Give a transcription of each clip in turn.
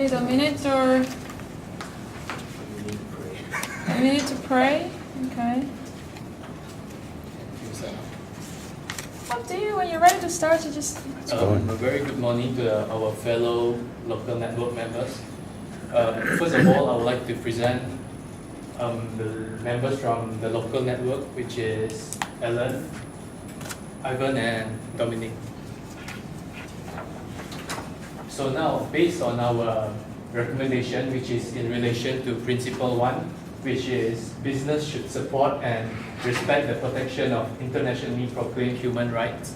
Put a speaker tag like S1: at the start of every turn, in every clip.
S1: need a minute or a minute to pray? Okay. Up to you. When you're ready to start, you just.
S2: A very good morning to our fellow local network members. First of all, I would like to present the members from the local network, which is Alan, Ivan, and Dominic. So now, based on our recommendation, which is in relation to Principle 1, which is business should support and respect the protection of internationally proclaimed human rights.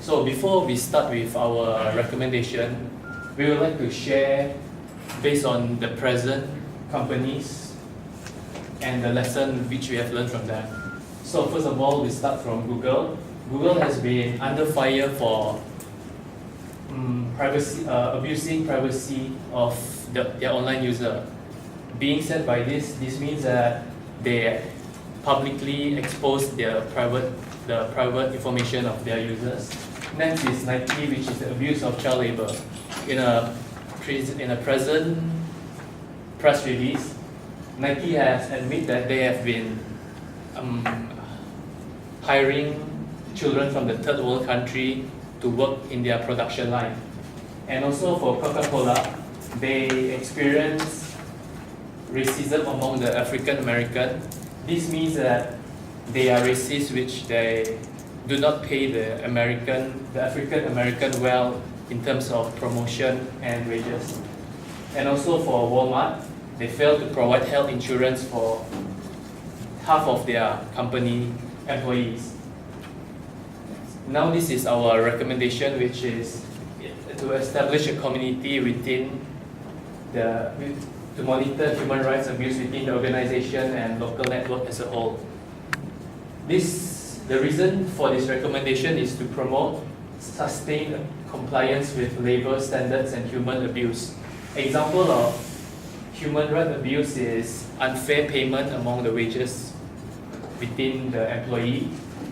S2: So before we start with our recommendation, we would like to share based on the present companies and the lesson which we have learned from them. So first of all, we start from Google. Google has been under fire for abusing privacy of their online user. Being said by this means that they publicly expose the private information of their users. Next is Nike, which is the abuse of child labor. In a present press release, Nike has admitted that they have been hiring children from the third world country to work in their production line. And also for Coca-Cola, they experience racism among the African American. This means that they are racist, which they do not pay the African American well in terms of promotion and wages. And also for Walmart, they fail to provide health insurance for half of their company employees. Now this is our recommendation, which is to establish a community within to monitor human rights abuse within the organization and local network as a whole. The reason for this recommendation is to promote sustained compliance with labor standards and human abuse. Example of human rights abuse is unfair payment among the wages within the employee,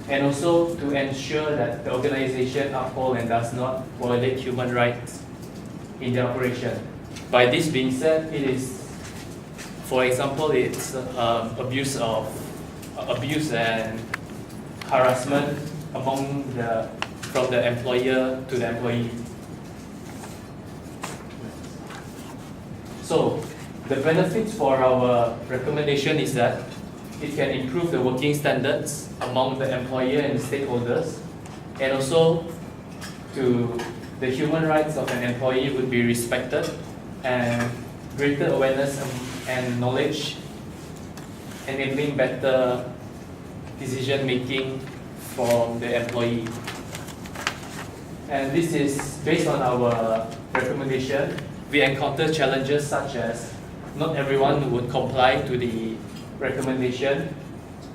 S2: and also to ensure that the organization uphold and does not violate human rights in the operation. By this being said, it is, for example, it's abuse and harassment from the employer to the employee. So the benefits for our recommendation is that it can improve the working standards among the employer and the stakeholders, and also the human rights of an employee would be respected, and greater awareness and knowledge, enabling better decision making from the employee. And this is based on our recommendation. We encounter challenges such as not everyone would comply to the recommendation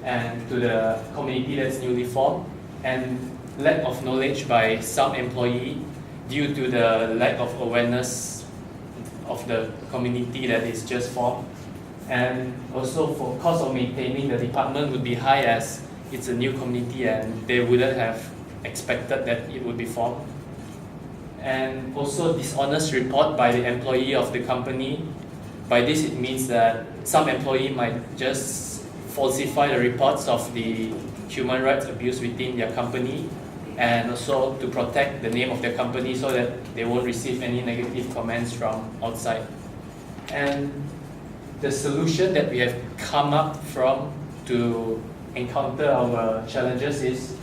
S2: and to the community that's newly formed, and lack of knowledge by some employee due to the lack of awareness of the community that is just formed. And also for cost of maintaining the department would be high, as it's a new community and they wouldn't have expected that it would be formed. And also dishonest report by the employee of the company. By this it means that some employee might just falsify the reports of the human rights abuse within their company, and also to protect the name of their company so that they won't receive any negative comments from outside. And the solution that we have come up from to encounter our challenges is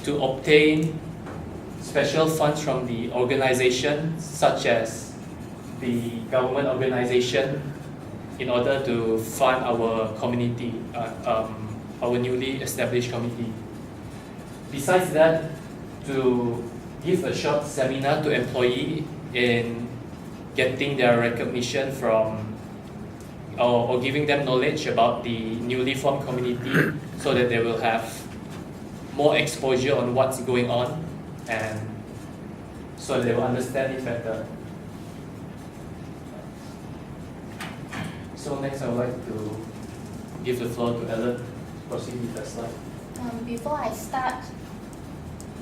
S2: to obtain special funds from the organization, such as the government organization, in order to fund our community, our newly established committee. Besides that, to give a short seminar to employees in getting their recognition from, or giving them knowledge about the newly formed community, so that they will have more exposure on what's going on, and so they will understand it better. So next, I would like to give the floor to Ellen. Proceed with the slide.
S3: Before I start,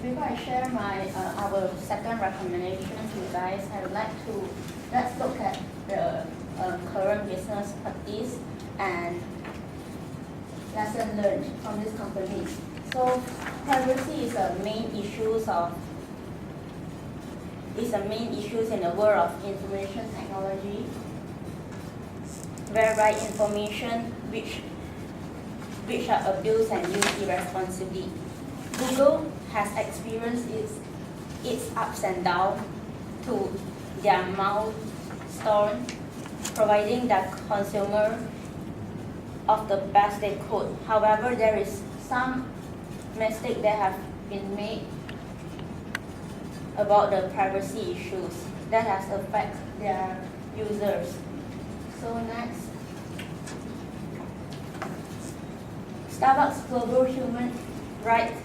S3: Before I share my our second recommendation to you guys, I would like to let's look at the current business practice and lesson learned from this company. So privacy is a main issues in the world of information technology, whereby information which are abused and used irresponsibly. Google has experienced its ups and downs to their milestone, providing the consumer of the best they could. However, there is some mistake that have been made about the privacy issues that has affected their users. So next, Starbucks Global Human Rights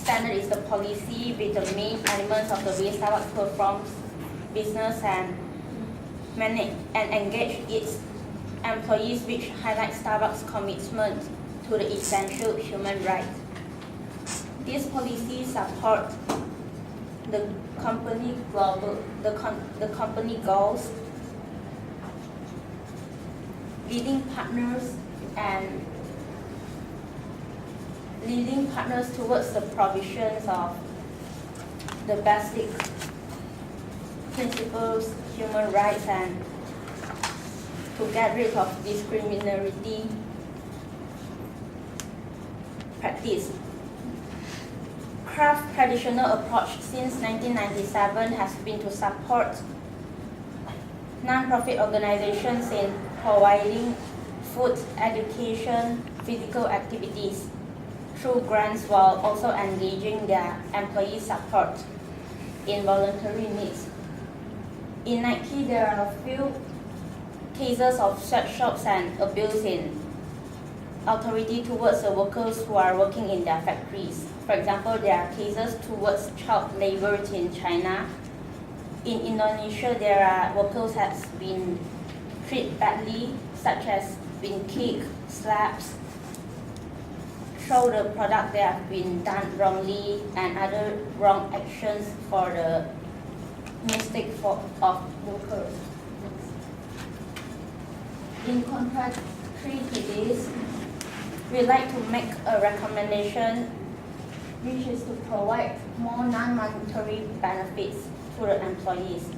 S3: Standard is the policy with the main elements of the way Starbucks performs business and manage and engage its employees, which highlight Starbucks' commitment to the essential human rights. These policies support the company goals, leading partners towards the provisions of the basic principles, human rights, and to get rid of discriminatory practice. Kraft's traditional approach since 1997 has been to support non-profit organizations in providing food, education, physical activities through grants while also engaging their employee support in voluntary needs. In Nike, there are a few cases of sweatshops and abuse in authority towards the workers who are working in their factories. For example, there are cases towards child labor in China. In Indonesia, there are workers has been treated badly, such as being kicked, slapped, throw the product that have been done wrongly, and other wrong actions for the mistake of workers. In contrary to this, we'd like to make a recommendation, which is to provide more non-monetary benefits to the employees.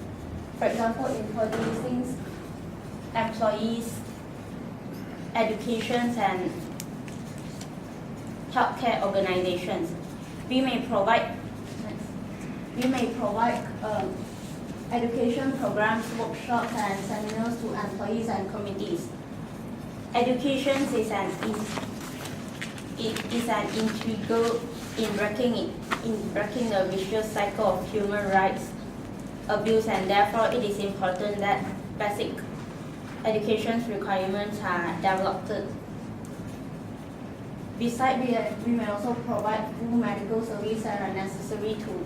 S3: For example, introducing employees' education and healthcare organizations. We may provide education programs, workshops, and seminars to employees and committees. Education is an integral in breaking the vicious cycle of human rights abuse, and therefore it is important that basic education requirements are developed. Besides, we may also provide full medical services that are necessary to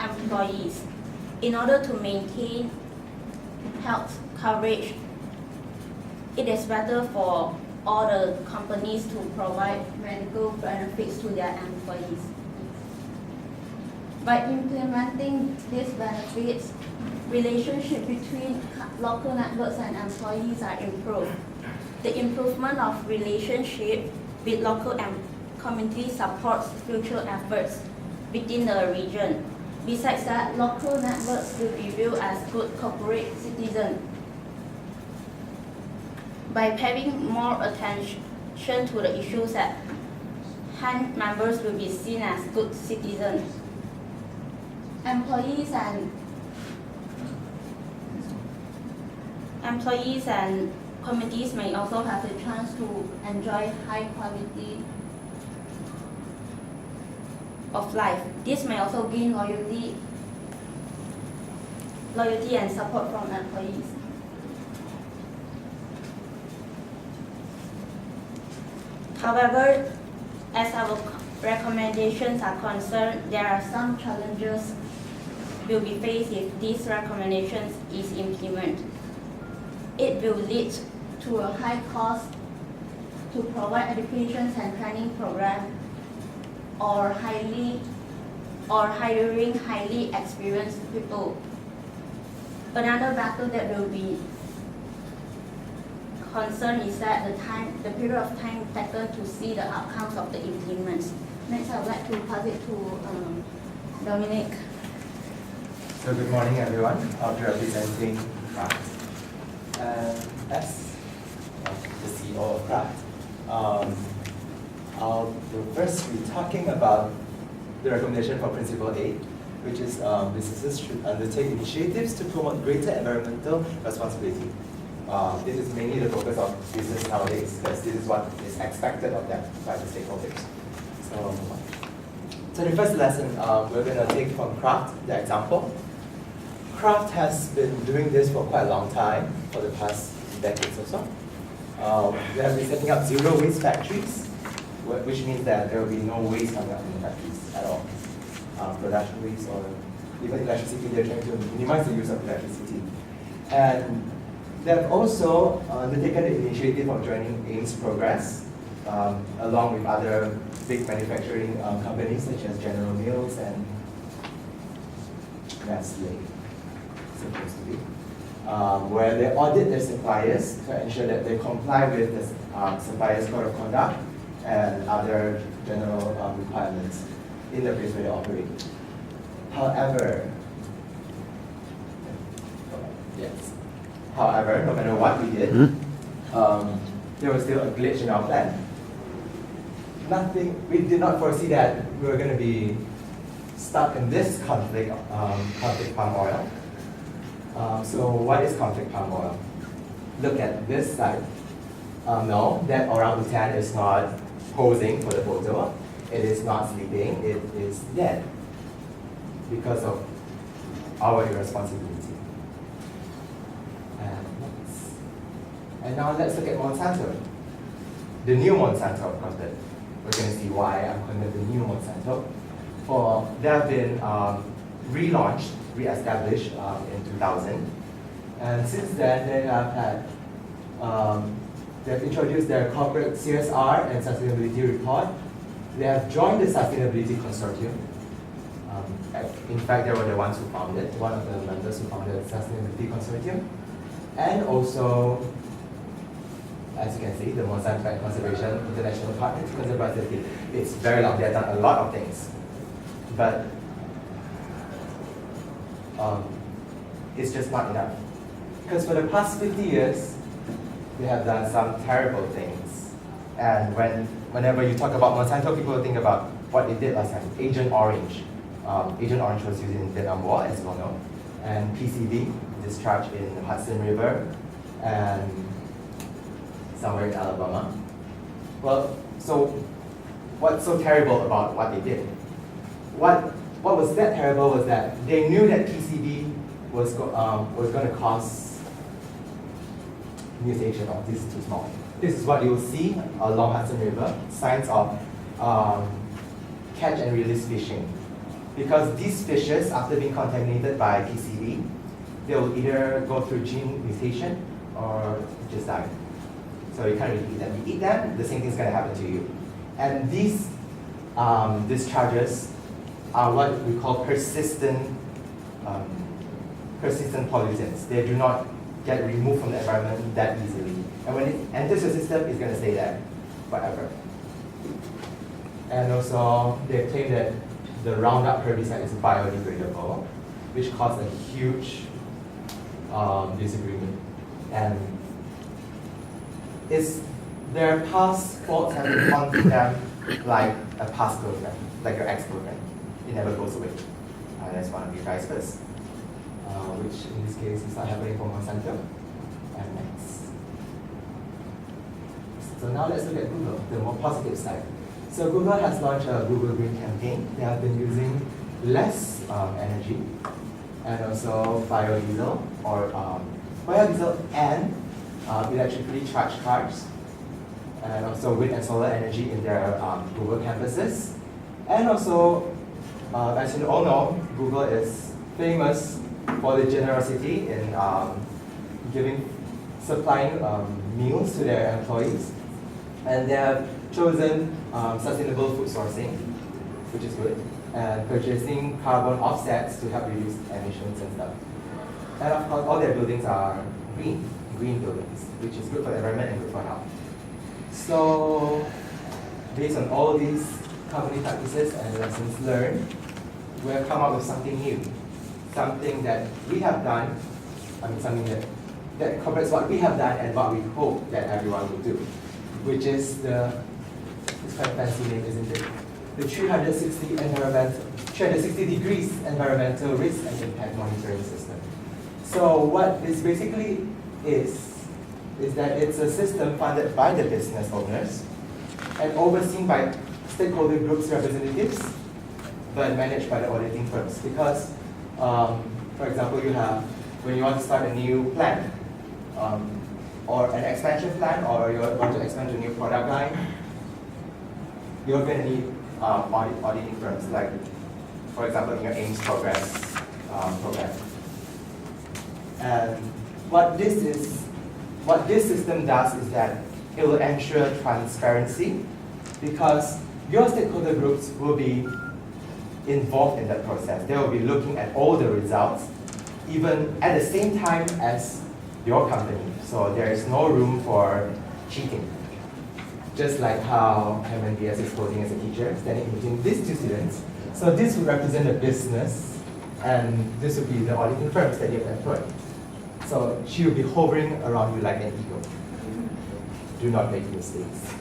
S3: employees. In order to maintain health coverage, it is better for all the companies to provide medical benefits to their employees. By implementing these benefits, relationship between local networks and employees are improved. The improvement of relationship with local communities supports future efforts within the region. Besides that, local networks will be viewed as good corporate citizens. By paying more attention to the issues at hand, members will be seen as good citizens. Employees and committees may also have the chance to enjoy high quality of life. This may also gain loyalty and support from employees. However, as our recommendations are concerned, there are some challenges will be faced if these recommendations is implemented. It will lead to a high cost to provide education and training program or hiring highly experienced people. Another factor that will be concerned is that the period of time taken to see the outcomes of the improvements. Next, I would like to pass it to Dominic.
S4: So good morning, everyone. I'll be representing Kraft. As the CEO of Kraft, I'll first be talking about the recommendation for Principle 8, which is businesses should undertake initiatives to promote greater environmental responsibility. This is mainly the focus of business nowadays, because this is what is expected of them by the stakeholders. So the first lesson we're going to take from Kraft, the example. Kraft has been doing this for quite a long time, for the past decades or so. They have been setting up zero waste factories, which means that there will be no waste coming out from the factories at all. Production waste or even electricity, they're trying to minimize the use of electricity. And they've also undertaken the initiative of joining AIM's Progress, along with other big manufacturing companies such as General Mills and Nestle, supposed to be, where they audit their suppliers to ensure that they comply with the suppliers' code of conduct and other general requirements in the place where they operate. However, no matter what we did, there was still a glitch in our plan. We did not foresee that we were going to be stuck in this conflict palm oil. So what is conflict palm oil? Look at this side. No, that orangutan is not posing for the photo. It is not sleeping. It is dead because of our irresponsibility. And now let's look at Monsanto. The new Monsanto, of course, but we're going to see why I'm calling it the new Monsanto. They have been relaunched, re-established in 2000. And since then, they have had, they've introduced their corporate CSR and sustainability report. They have joined the Sustainability Consortium. In fact, they were the ones who founded, one of the members who founded the Sustainability Consortium. And also, as you can see, the Monsanto Conservation International Partner to Conservativity. It's very long. They've done a lot of things. But it's just not enough. Because for the past 50 years, they have done some terrible things. And whenever you talk about Monsanto, people think about what they did last time. Agent Orange. Agent Orange was used in the Vietnam War, as you all know. And PCB, discharged in the Hudson River and somewhere in Alabama. Well, so what's so terrible about what they did? What was that terrible was that they knew that PCB was going to cause mutation. Oh, this is too small. This is what you will see along Hudson River, signs of catch and release fishing. Because these fishes, after being contaminated by PCB, they will either go through gene mutation or just die. So you can't really eat them. You eat them, the same thing's going to happen to you. And these discharges are what we call persistent pollutants. They do not get removed from the environment that easily. And when it enters your system, it's going to stay there forever. And also, they claim that the Roundup herbicide is biodegradable, which caused a huge disagreement. And their past faults have been haunting them like a past girlfriend, like your ex-girlfriend. It never goes away. That's one of you guys first, which in this case is not happening for Monsanto. And next. So now let's look at Google, the more positive side. So Google has launched a Google Green campaign. They have been using less energy and also biodiesel and electrically charged cars, and also wind and solar energy in their Google campuses. And also, as you all know, Google is famous for the generosity in supplying meals to their employees. And they have chosen sustainable food sourcing which is good, and purchasing carbon offsets to help reduce emissions and stuff. And of course, all their buildings are green buildings, which is good for the environment and good for health. So, based on all these company practices and lessons learned, we have come up with something new, something that we have done, something that incorporates what we have done and what we hope that everyone will do, which is it's quite a fancy name, isn't it? The 360 degrees environmental risk and impact monitoring system. So what this basically is that it's a system funded by the business owners and overseen by stakeholder groups representatives, but managed by the auditing firms. Because, for example, when you want to start a new plan, or an expansion plan, or you want to expand to a new product line, you're going to need auditing firms, like, for example, in your AIMS progress program. And what this system does is that it will ensure transparency, because your stakeholder groups will be involved in that process. They will be looking at all the results, even at the same time as your company. So there is no room for cheating. Just like how MNBS is posing as a teacher, standing in between these two students. So this would represent the business, and this would be the auditing firms that you have employed. So she will be hovering around you like an eagle. Do not make mistakes.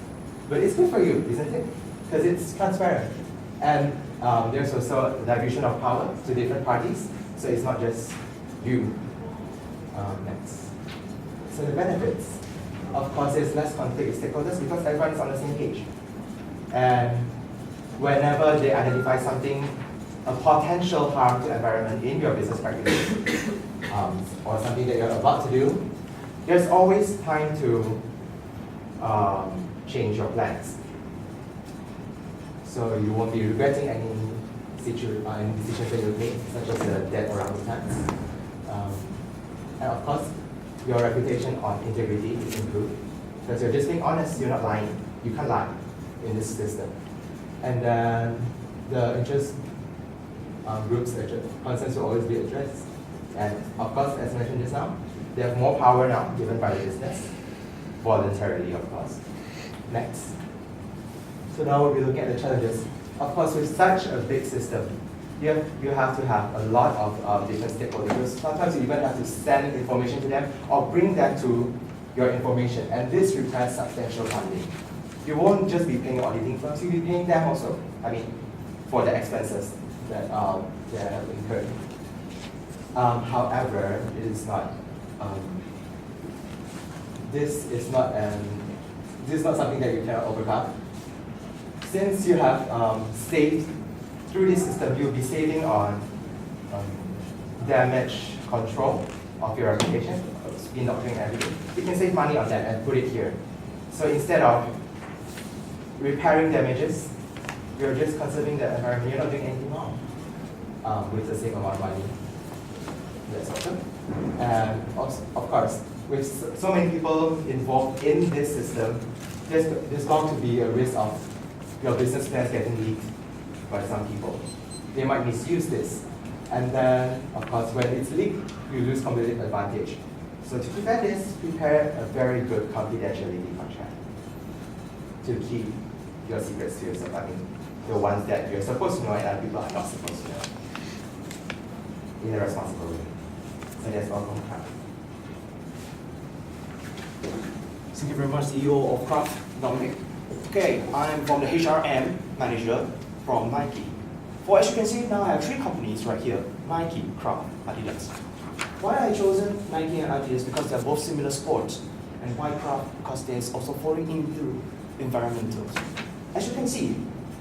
S4: But it's good for you, isn't it? Because it's transparent. And there's also a division of power to different parties. So it's not just you. Next. So the benefits. Of course, there's less conflict with stakeholders because everyone is on the same page. And whenever they identify something, a potential harm to environment in your business practice, or something that you're about to do, there's always time to change your plans. So you won't be regretting any decisions that you've made, such as the dead orangutans. And of course, your reputation on integrity is improved, because you're just being honest, you're not lying. You can't lie in this system. And then the interest groups' concerns will always be addressed. And of course, as mentioned just now, they have more power now given by the business, voluntarily, of course. Next. So now we'll be looking at the challenges. Of course, with such a big system, you have to have a lot of different stakeholders. Sometimes you even have to send information to them or bring them to your information, and this requires substantial funding. You won't just be paying auditing firms, you'll be paying them also, for the expenses that they have incurred. However, it is not, this is not something that you cannot overcome. Since you have saved through this system, you'll be saving on damage control of your reputation, spin doctoring and everything. You can save money on that and put it here. So instead of repairing damages, you're just conserving the environment. You're not doing anything wrong with the same amount of money. That's awesome. And also, of course, with so many people involved in this system, there's bound to be a risk of your business plans getting leaked by some people. They might misuse this. And then, of course, when it's leaked, you lose competitive advantage. So to prevent this, prepare a very good confidentiality contract to keep your secrets to yourself. The ones that you're supposed to know and other people are not supposed to know in a responsible way. So that's all from Kraft.
S5: Thank you very much, CEO of Kraft, Dominic. Okay, I'm from the HRM manager from Nike. As you can see, now I have three companies right here: Nike, Kraft, Adidas. Why I chosen Nike and Adidas? Because they're both similar sports. And why Kraft? Because there's also falling into environmental. As you can see,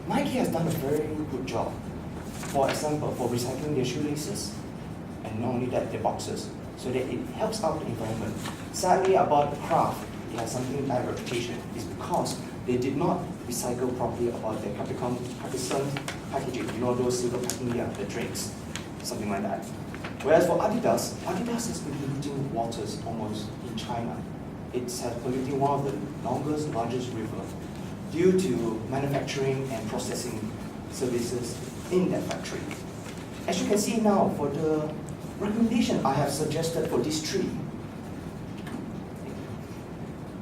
S5: Nike has done a very good job. For example, for recycling their shoelaces, and not only that, their boxes, so that it helps out the environment. Sadly, about Kraft, it has something bad reputation. It's because they did not recycle properly about their Capricorn packaging. You know those silver packing, the drinks, something like that. Whereas for Adidas, Adidas has been polluting waters almost in China. It's polluting one of the largest river due to manufacturing and processing services in that factory. As you can see now, for the recommendation I have suggested for these three,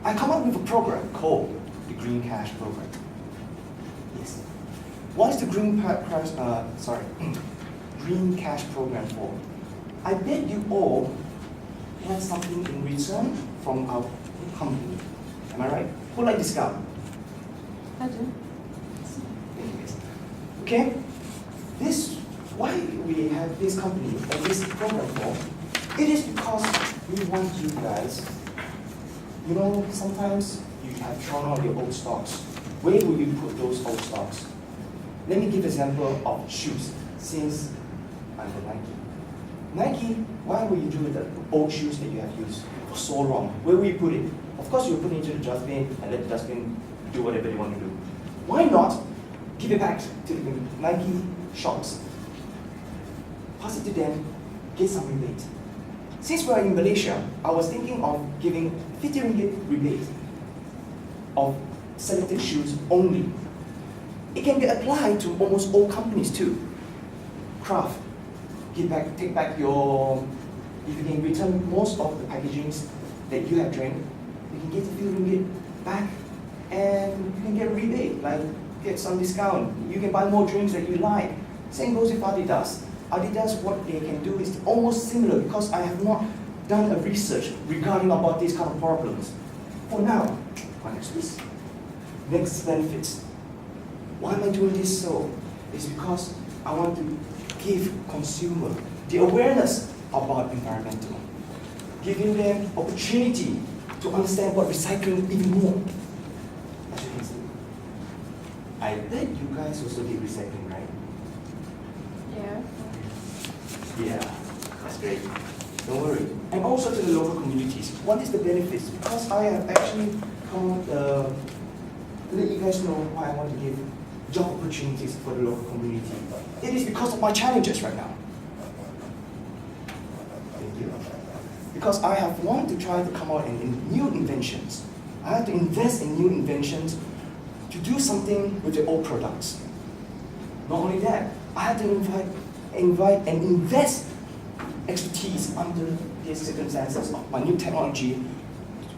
S5: I come up with a program called the Green Cash Program. Yes. What is the Green Cash Program for? I bet you all want something in return from our company. Am I right? Who like discount?
S1: I do.
S5: Okay? Why we have this company or this program for? It is because we want you guys, you know, sometimes you have thrown out your old stocks. Where will you put those old stocks? Let me give an example of shoes, since I'm the Nike. Nike, why will you do the old shoes that you have used for so long? Where will you put it? Of course, you put it into the dustbin and let the dustbin do whatever they want to do. Why not give it back to the Nike shops? Pass it to them, get some rebate. Since we're in Malaysia, I was thinking of giving 50 ringgit rebate of selected shoes only. It can be applied to almost all companies too. Craft, take back your, if you can return most of the packagings that you have drank, you can get a few ringgit back and you can get a rebate, like get some discount. You can buy more drinks that you like. Same goes with Adidas. Adidas, what they can do is almost similar because I have not done a research regarding about these kind of problems. For now, next please. Next benefits. Why am I doing this so? It's because I want to give consumer the awareness about environmental, giving them opportunity to understand what recycling even more. As you can see, I bet you guys also did recycling, right?
S1: Yeah.
S5: Yeah, that's great. Don't worry. And also to the local communities. What is the benefits? Because I have actually come up, let you guys know why I want to give job opportunities for the local community. It is because of my challenges right now. Thank you. Because I have wanted to try to come out in new inventions. I have to invest in new inventions to do something with the old products. Not only that, I had to invite and invest expertise under these circumstances of my new technology.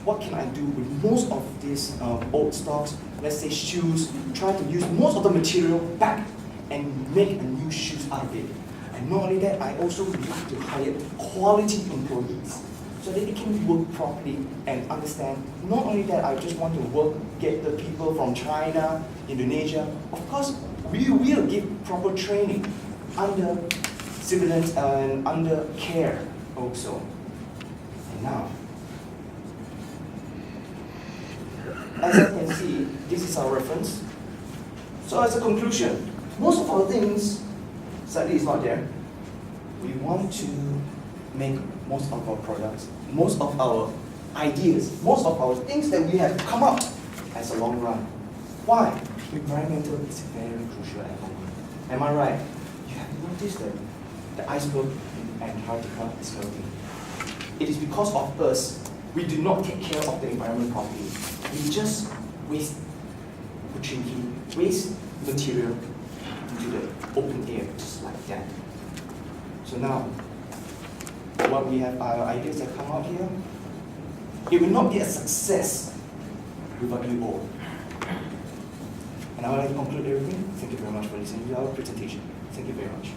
S5: What can I do with most of these old stocks, let's say shoes, try to use most of the material back and make a new shoes out of it. And not only that, I also would like to hire quality employees so that they can work properly and understand. Not only that, I just want to get the people from China, Indonesia. Of course, we will give proper training under surveillance and under care also. And now, as you can see, this is our reference. So as a conclusion, most of our things, sadly is not there. We want to make most of our products, most of our ideas, most of our things that we have come up as a long run. Why? Environmental is very crucial at the moment. Am I right? You have noticed that the iceberg in Antarctica is melting. It is because of us. We do not take care of the environment properly. We just waste opportunity, waste material into the open air, just like that. So now, what we have, our ideas that come out here, it will not be a success without you all. And I would like to conclude everything. Thank you very much for listening to our presentation. Thank you very much.